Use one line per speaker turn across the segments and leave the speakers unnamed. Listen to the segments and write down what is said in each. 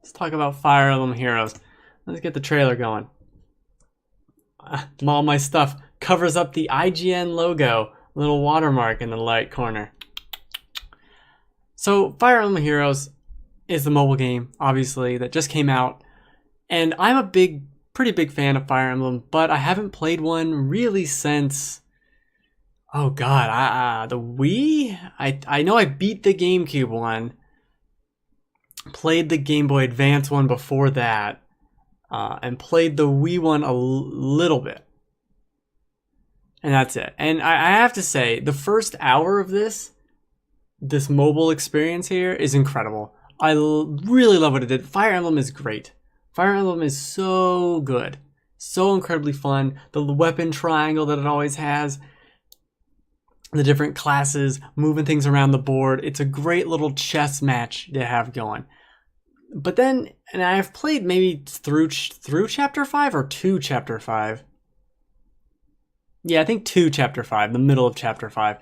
Let's talk about Fire Emblem Heroes. Let's get the trailer going. All my stuff covers up the IGN logo, little watermark in the right corner. So Fire Emblem Heroes is the mobile game, obviously, that just came out. And I'm a pretty big fan of Fire Emblem, but I haven't played one really since, oh god, the Wii? I know I beat the GameCube one, played the Game Boy Advance one before that, and played the Wii one a little bit. And that's it. And I have to say, the first hour of this mobile experience here is incredible. I really love what it did. Fire Emblem is great. Fire Emblem is so good. So incredibly fun. The weapon triangle that it always has. The different classes, moving things around the board. It's a great little chess match to have going. But then, and I've played maybe through Chapter 5 or 2 Chapter 5. Yeah, I think 2 Chapter 5, the middle of Chapter 5.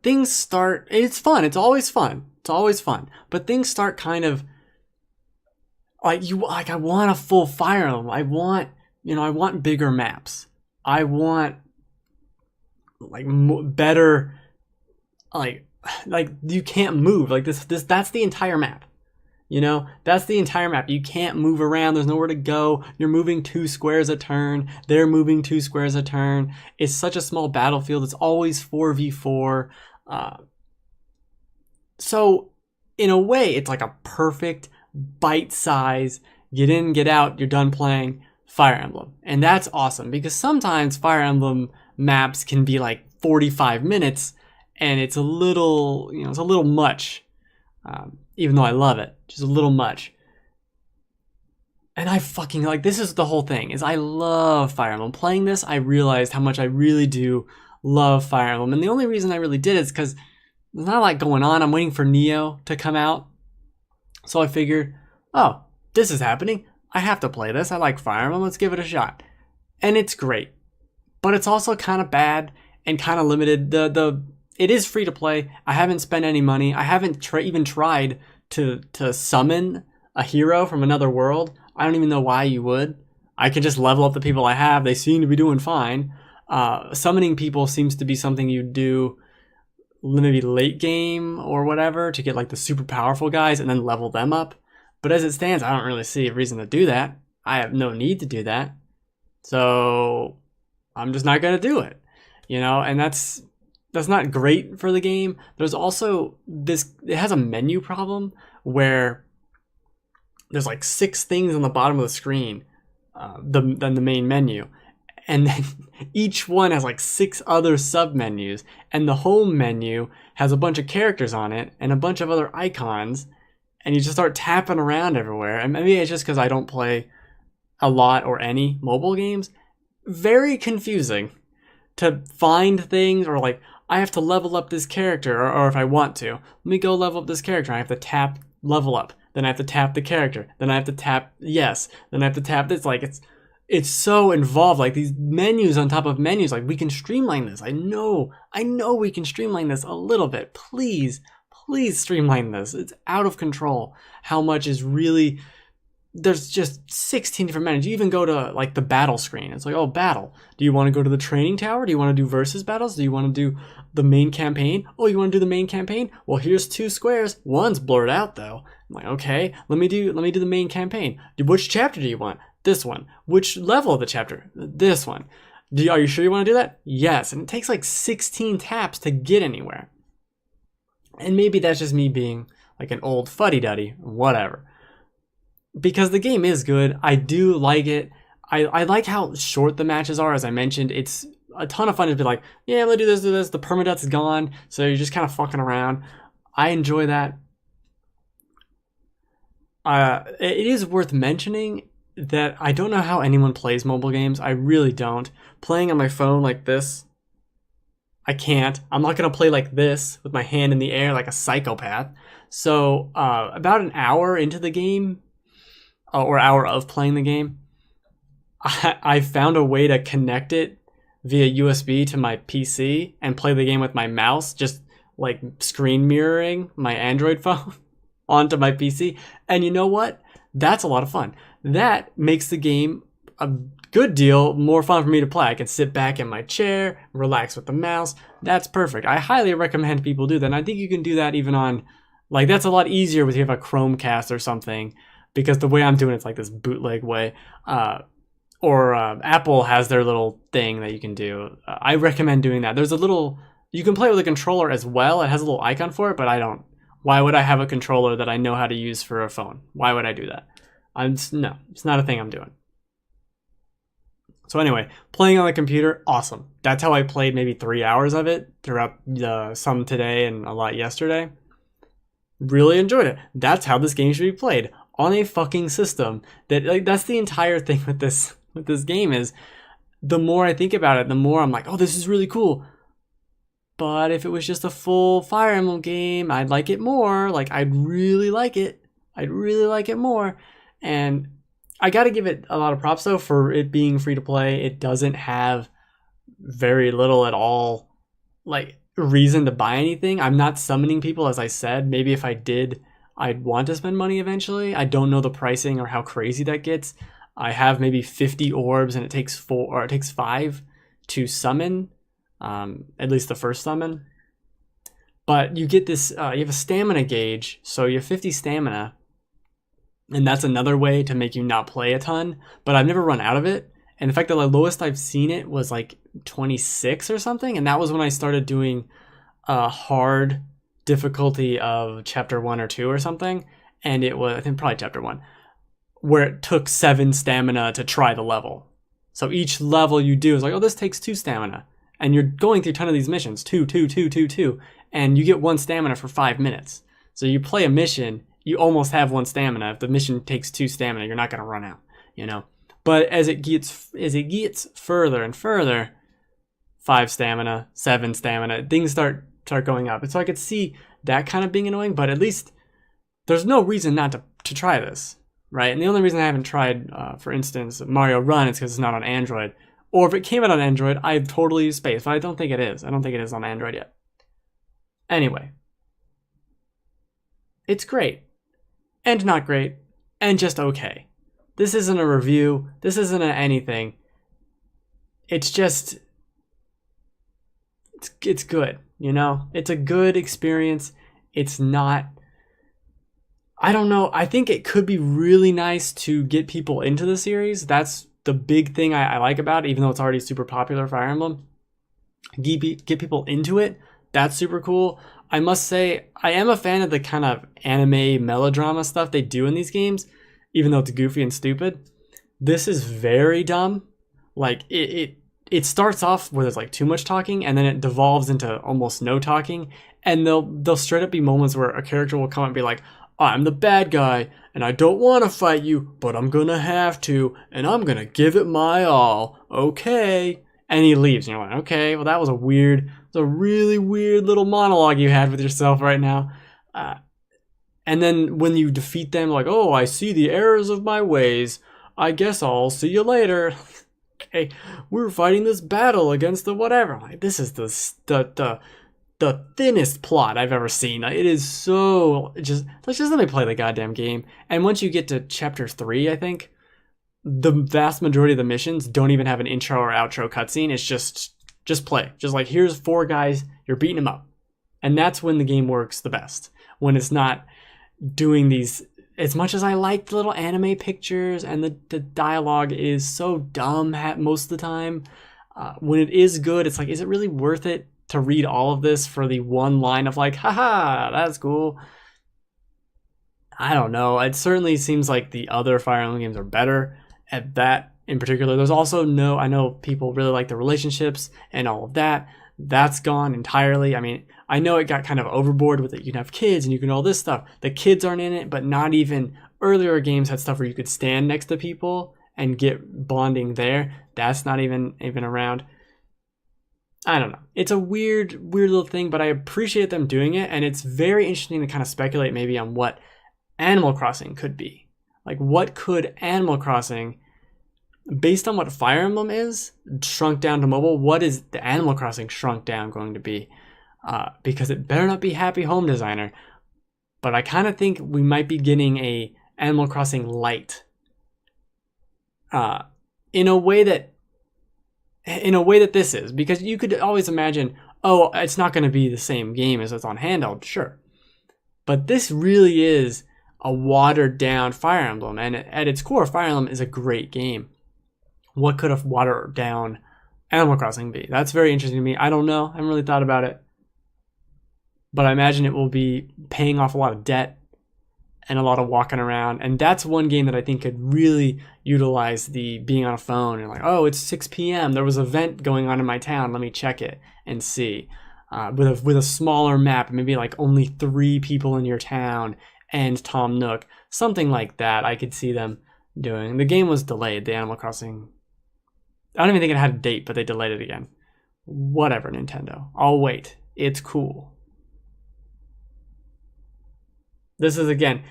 Things start, it's fun. It's always fun. It's always fun. But things start kind of, I want a full Fire Emblem. I want bigger maps. I want better, like you can't move like this. That's the entire map. That's the entire map. You can't move around. There's nowhere to go. You're moving 2 squares a turn. They're moving 2 squares a turn. It's such a small battlefield. It's always 4v4. So in a way, it's like a perfect bite size, get in, get out, you're done playing Fire Emblem. And that's awesome because sometimes Fire Emblem maps can be like 45 minutes and it's a little, it's a little much. Even though I love it, just a little much. And I fucking this is the whole thing, is I love Fire Emblem. Playing this, I realized how much I really do love Fire Emblem. And the only reason I really did it is because there's not a lot going on. I'm waiting for Neo to come out. So I figured, oh, this is happening. I have to play this. I like Fire Emblem. Let's give it a shot. And it's great. But it's also kind of bad and kind of limited. It is free to play. I haven't spent any money. I haven't even tried to summon a hero from another world. I don't even know why you would. I can just level up the people I have. They seem to be doing fine. Summoning people seems to be something you do maybe late game or whatever to get the super powerful guys and then level them up. But as it stands, I don't really see a reason to do that. I have no need to do that. So I'm just not going to do it. And that's not great for the game. There's also it has a menu problem where there's 6 things on the bottom of the screen, than the main menu. And then each one has 6 other sub-menus. And the home menu has a bunch of characters on it and a bunch of other icons. And you just start tapping around everywhere. And maybe it's just because I don't play a lot or any mobile games. Very confusing to find things, or I have to level up this character, or if I want to, let me go level up this character. I have to tap level up. Then I have to tap the character. Then I have to tap yes. Then I have to tap this. It's so involved, these menus on top of menus. We can streamline this. I know we can streamline this a little bit. Please streamline this. It's out of control how much is really, there's just 16 different menus. You even go to the battle screen. It's oh, battle. Do you want to go to the training tower? Do you want to do versus battles? Do you want to do the main campaign? Oh, you want to do the main campaign? Well, here's 2 squares. One's blurred out though. I'm okay, let me do the main campaign. Which chapter do you want? This one. Which level of the chapter? This one. Are you sure you want to do that? Yes. And it takes 16 taps to get anywhere. And maybe that's just me being an old fuddy-duddy, whatever. Because the game is good. I do like it. I like how short the matches are. As I mentioned, it's a ton of fun to be yeah, I'm gonna do this. The permadeath's gone, so you're just kind of fucking around. I enjoy that. It is worth mentioning that I don't know how anyone plays mobile games. I really don't. Playing on my phone like this, I can't. I'm not going to play like this with my hand in the air like a psychopath. So about an hour into the game, or hour of playing the game, I found a way to connect it via USB to my PC and play the game with my mouse, just screen mirroring my Android phone onto my PC. And you know what? That's a lot of fun. That makes the game a good deal more fun for me to play. I can sit back in my chair, relax with the mouse. That's perfect. I highly recommend people do that. And I think you can do that even on, like, that's a lot easier if you have a Chromecast or something, because the way I'm doing it's like this bootleg way. Or Apple has their little thing that you can do. I recommend doing that. There's a little, you can play with a controller as well. It has a little icon for it, but I don't. Why would I have a controller that I know how to use for a phone? Why would I do that? No, it's not a thing I'm doing. So anyway, playing on the computer, awesome. That's how I played maybe 3 hours of it throughout some today and a lot yesterday. Really enjoyed it. That's how this game should be played, on a fucking system. That's the entire thing with this game is, the more I think about it, the more I'm like, oh, this is really cool. But if it was just a full Fire Emblem game, I'd like it more. Like, I'd really like it. I'd really like it more. And I got to give it a lot of props, though, for it being free to play. It doesn't have very little at all, like, reason to buy anything. I'm not summoning people, as I said. Maybe if I did, I'd want to spend money eventually. I don't know the pricing or how crazy that gets. I have maybe 50 orbs, and it takes 5 to summon, at least the first summon. But you get this, you have a stamina gauge, so you have 50 stamina, and that's another way to make you not play a ton. But I've never run out of it. And in fact, the lowest I've seen it was like 26 or something, and that was when I started doing a hard difficulty of chapter 1 or 2 or something, and it was, I think, probably chapter 1, where it took 7 stamina to try the level. So each level you do is like, oh, this takes 2 stamina, and you're going through a ton of these missions, 2, and you get 1 stamina for 5 minutes. So you play a mission, you almost have 1 stamina. If the mission takes 2 stamina, you're not going to run out, you know. But as it gets further and further, 5 stamina, 7 stamina, things start going up. And so I could see that kind of being annoying, but at least there's no reason not to try this, right? And the only reason I haven't tried, for instance, Mario Run is because it's not on Android. Or if it came out on Android, I'd totally use Space, but I don't think it is. I don't think it is on Android yet. Anyway, it's great, and not great, and just okay. This isn't a review. This isn't anything. It's just, it's good, you know? It's a good experience. It's not, I don't know. I think it could be really nice to get people into the series. That's the big thing I like about it, even though it's already super popular, Fire Emblem. Get people into it. That's super cool. I must say, I am a fan of the kind of anime melodrama stuff they do in these games, even though it's goofy and stupid. This is very dumb. Like, it starts off where there's like too much talking, and then it devolves into almost no talking. And they'll straight up be moments where a character will come and be like, I'm the bad guy, and I don't want to fight you, but I'm gonna have to, and I'm gonna give it my all. Okay. And he leaves, and you're like, okay, well, that was a really weird little monologue you had with yourself right now. And then when you defeat them, like, oh, I see the errors of my ways. I guess I'll see you later. Okay, we're fighting this battle against the whatever. Like, this is the thinnest plot I've ever seen. Like, it is so let's just let me play the goddamn game. And once you get to chapter 3, I think the vast majority of the missions don't even have an intro or outro cutscene. It's just play. Just like, here's 4 guys, you're beating them up. And that's when the game works the best. When it's not doing these, as much as I like the little anime pictures and the dialogue is so dumb most of the time, when it is good, it's like, is it really worth it to read all of this for the one line of like, haha, that's cool? I don't know. It certainly seems like the other Fire Emblem games are better at that in particular. There's also I know people really like the relationships and all of that. That's gone entirely. I mean, I know it got kind of overboard with it. You can have kids and you can all this stuff. The kids aren't in it, but not even earlier games had stuff where you could stand next to people and get bonding there. That's not even around. I don't know. It's a weird little thing, but I appreciate them doing it. And it's very interesting to kind of speculate maybe on what Animal Crossing could be. Like, what could Animal Crossing, based on what Fire Emblem is, shrunk down to mobile, what is the Animal Crossing shrunk down going to be? Because it better not be Happy Home Designer. But I kind of think we might be getting Animal Crossing Lite. In a way that this is, because you could always imagine, oh, it's not going to be the same game as it's on handheld, sure. But this really is a watered down Fire Emblem, and at its core, Fire Emblem is a great game. What could a watered down Animal Crossing be? That's very interesting to me. I don't know. I haven't really thought about it. But I imagine it will be paying off a lot of debt and a lot of walking around. And that's one game that I think could really utilize the being on a phone and like, oh, it's 6 p.m. There was an event going on in my town. Let me check it and see. With a smaller map, maybe like only 3 people in your town and Tom Nook. Something like that I could see them doing. The game was delayed, the Animal Crossing. I don't even think it had a date, but they delayed it again. Whatever, Nintendo. I'll wait. It's cool. This is, again,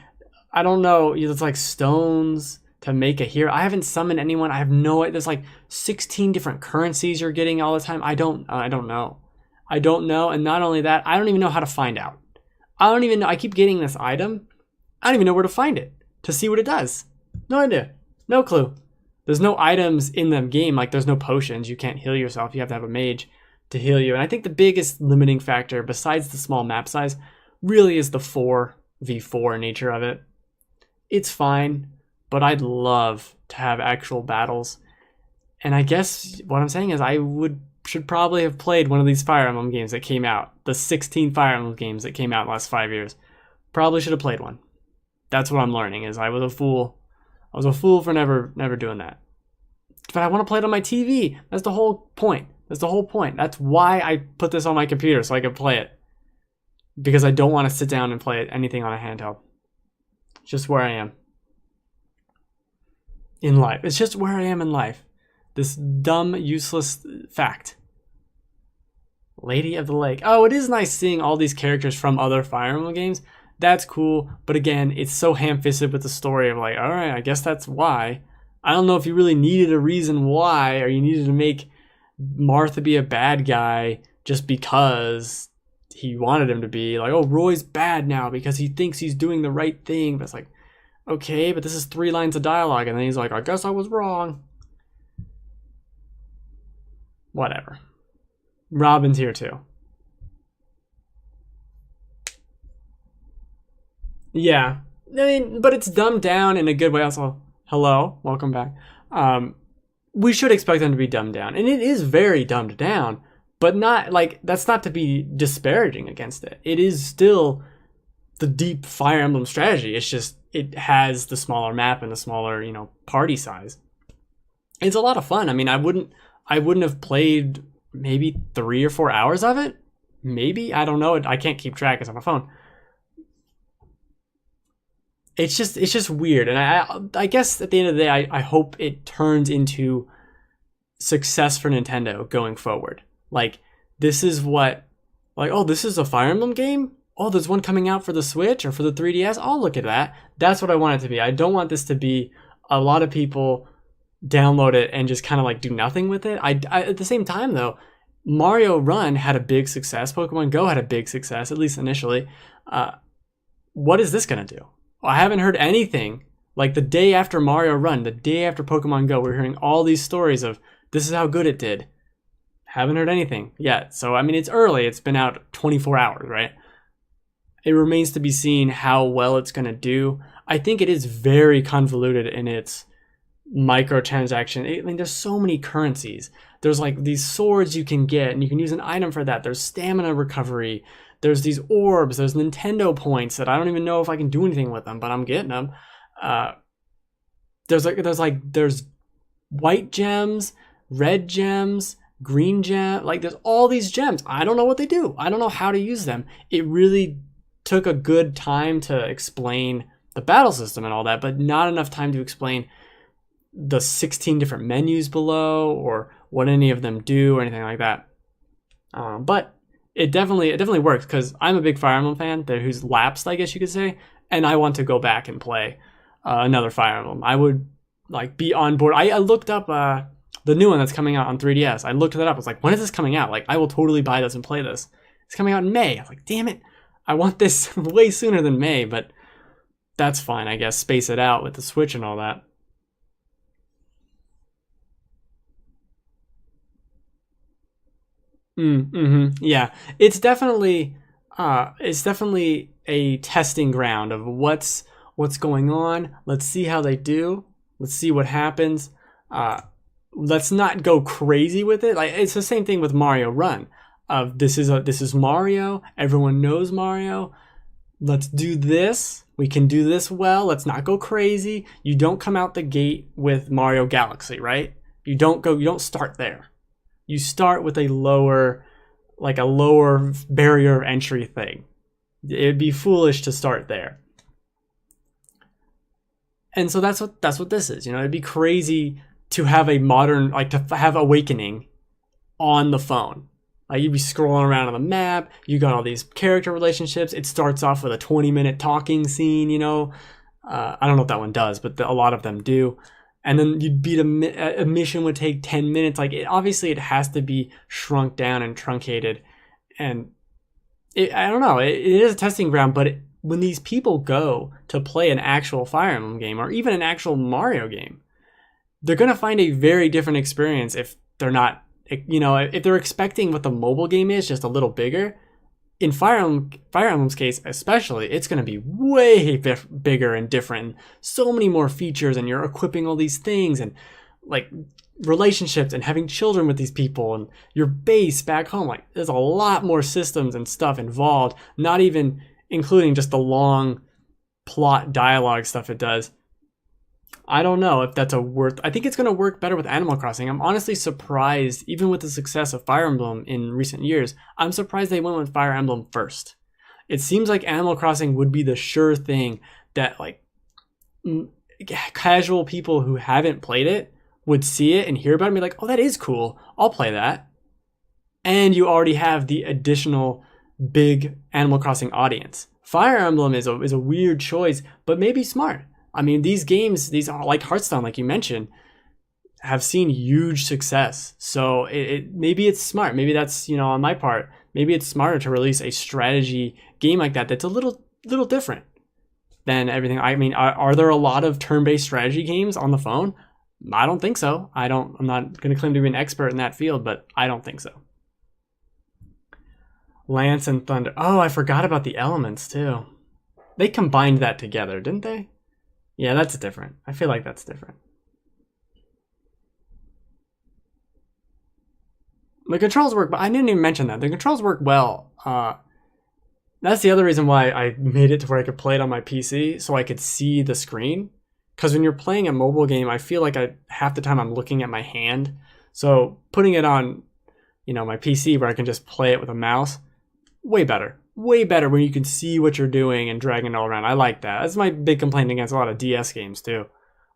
I don't know. It's like stones to make a hero. I haven't summoned anyone. I have no idea. There's like 16 different currencies you're getting all the time. I don't know. I don't know. And not only that, I don't even know how to find out. I don't even know. I keep getting this item. I don't even know where to find it to see what it does. No idea. No clue. There's no items in the game. Like, there's no potions. You can't heal yourself. You have to have a mage to heal you. And I think the biggest limiting factor, besides the small map size, really is the 4v4 nature of it. It's fine, but I'd love to have actual battles. And I guess what I'm saying is should probably have played one of these Fire Emblem games that came out. The 16 Fire Emblem games that came out in the last 5 years. Probably should have played one. That's what I'm learning, is I was a fool. I was a fool for never doing that. But I want to play it on my TV. That's the whole point. That's why I put this on my computer, so I could play it. Because I don't want to sit down and play anything on a handheld. It's just where I am in life. It's just where I am in life. This dumb, useless fact. Lady of the Lake. Oh, it is nice seeing all these characters from other Fire Emblem games. That's cool. But again, it's so ham-fisted with the story of like, all right, I guess that's why. I don't know if you really needed a reason why, or you needed to make Martha be a bad guy just because he wanted him to be. Like, oh, Roy's bad now because he thinks he's doing the right thing. But it's like, okay, but this is 3 lines of dialogue. And then he's like, I guess I was wrong. Whatever. Robin's here too. Yeah. I mean, but it's dumbed down in a good way. Also, hello, welcome back. We should expect them to be dumbed down. And it is very dumbed down, but not like, that's not to be disparaging against it. It is still the deep Fire Emblem strategy. It's just, it has the smaller map and the smaller, party size. It's a lot of fun. I mean, I wouldn't have played maybe 3 or 4 hours of it. Maybe, I don't know. I can't keep track. It's on my phone. It's just weird. And I guess at the end of the day, I hope it turns into success for Nintendo going forward. Like, this is what, like, oh, this is a Fire Emblem game? Oh, there's one coming out for the Switch or for the 3DS? I'll look at that. That's what I want it to be. I don't want this to be a lot of people download it and just kind of like do nothing with it. I at the same time though, Mario Run had a big success. Pokemon Go had a big success, at least initially. What is this going to do? Well, I haven't heard anything. Like the day after Mario Run, the day after Pokemon Go, we're hearing all these stories of this is how good it did. Haven't heard anything yet. So, I mean, it's early. It's been out 24 hours, right? It remains to be seen how well it's going to do. I think it is very convoluted in its microtransaction. I mean, there's so many currencies. There's like these swords you can get and you can use an item for that. There's stamina recovery. There's these orbs. There's Nintendo points that I don't even know if I can do anything with them, but I'm getting them. There's white gems, red gems, green gem. Like there's all these gems. I don't know what they do. I don't know how to use them. It really took a good time to explain the battle system and all that, but not enough time to explain the 16 different menus below or what any of them do or anything like that. But it definitely works because I'm a big Fire Emblem fan who's lapsed, I guess you could say, and I want to go back and play another Fire Emblem. I would like be on board. I looked up the new one that's coming out on 3DS. I looked that up. I was like, when is this coming out? Like, I will totally buy this and play this. It's coming out in May. I was like, damn it. I want this way sooner than May, but that's fine, I guess. Space it out with the Switch and all that. Yeah, it's definitely a testing ground of what's going on. Let's see how they do. Let's see what happens. Uh, let's not go crazy with it. Like it's the same thing with Mario Run. Of this is Mario. Everyone knows Mario. Let's do this. We can do this well. Let's not go crazy. You don't come out the gate with Mario Galaxy, right? You don't start there. You start with a lower barrier of entry thing. It'd be foolish to start there. And so that's what this is. You know, it'd be crazy to have a modern like to have Awakening on the phone. Like you'd be scrolling around on the map. You got all these character relationships. It starts off with a 20-minute talking scene. You know, I don't know if that one does, but a lot of them do. And then you'd beat a mission would take 10 minutes. Like obviously it has to be shrunk down and truncated. And I don't know. It is a testing ground, but when these people go to play an actual Fire Emblem game or even an actual Mario game, they're going to find a very different experience if they're not, you know, if they're expecting what the mobile game is, just a little bigger. In Fire Emblem's case especially, it's going to be way bigger and different. So many more features, and you're equipping all these things and like relationships and having children with these people and your base back home. Like there's a lot more systems and stuff involved, not even including just the long plot dialogue stuff it does. I don't know if that's I think it's going to work better with Animal Crossing. I'm honestly surprised, even with the success of Fire Emblem in recent years, I'm surprised they went with Fire Emblem first. It seems like Animal Crossing would be the sure thing that like casual people who haven't played it would see it and hear about it and be like, oh, that is cool. I'll play that. And you already have the additional big Animal Crossing audience. Fire Emblem is a weird choice, but maybe smart. I mean, these games, these are like Hearthstone, like you mentioned, have seen huge success. So maybe it's smart. Maybe that's, you know, on my part, maybe it's smarter to release a strategy game like that that's a little different than everything. I mean, are there a lot of turn-based strategy games on the phone? I don't think so. I'm not going to claim to be an expert in that field, but I don't think so. Lance and Thunder. Oh, I forgot about the elements too. They combined that together, didn't they? Yeah, that's different. I feel like that's different. The controls work, but I didn't even mention that. The controls work well. That's the other reason why I made it to where I could play it on my PC, so I could see the screen. Because when you're playing a mobile game, I feel like half the time I'm looking at my hand. So putting it on, you know, my PC where I can just play it with a mouse, way better. Way better when you can see what you're doing and dragging it all around. I like that. That's my big complaint against a lot of DS games too.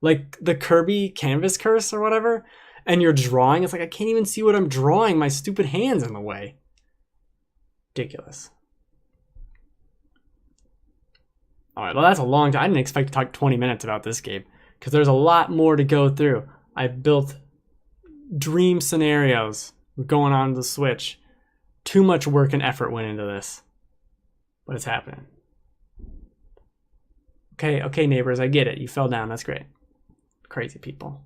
Like the Kirby Canvas Curse or whatever, and you're drawing, it's like I can't even see what I'm drawing. My stupid hand's in the way. Ridiculous. All right, well, that's a long time. I didn't expect to talk 20 minutes about this game because there's a lot more to go through. I built dream scenarios going on the Switch. Too much work and effort went into this. But it's happening. Okay, neighbors, I get it. You fell down. That's great. Crazy people.